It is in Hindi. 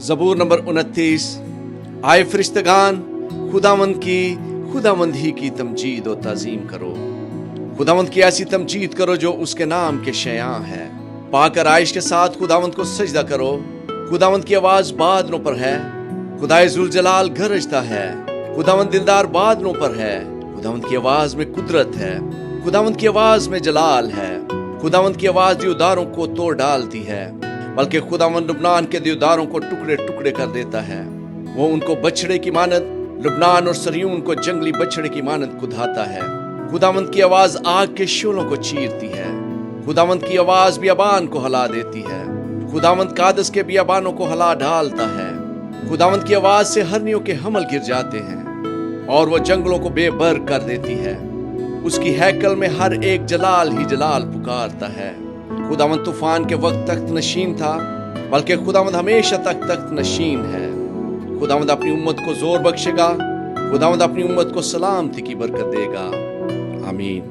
ज़बूर नंबर 29। आए फरिश्तगान, खुदावंद ही की तमजीद और ताज़ीम करो। खुदावंद की ऐसी तमजीद करो जो उसके नाम के शयां है। पाकर आयश के साथ खुदावंद को सजदा करो। खुदावंद की आवाज बादलों पर है। खुदाए जुल जलाल गरजता है। खुदावंद दिलदार बादलों पर है। खुदावंद की आवाज में कुदरत है। खुदावंद की आवाज में जलाल है। खुदावंद की आवाज देवदारों को तोड़ डालती है, बल्कि खुदावंद लुबनान के देवदारों को टुकड़े टुकड़े कर देता है। वो उनको बछड़े की मानद लुबनान और सरयून को जंगली बछड़े की मानद कुदाता है। खुदावंद की आवाज आग के शोलों को चीरती है। खुदावंद की आवाज बियाबान को हिला देती है। खुदावंद कादस के बियाबानों को हिला डालता है। खुदावंद की आवाज से हरनियों के हमल गिर जाते हैं और वो जंगलों को बेबर कर देती है। उसकी हैकल में हर एक जलाल ही जलाल पुकारता है। खुदावंद तूफान के वक्त तख्त नशीन था, बल्कि खुदावंद हमेशा तक तख्त नशीन है। खुदावंद अपनी उम्मत को जोर बख्शेगा। खुदावंद अपनी उम्मत को सलामती की बरकत देगा। आमीन।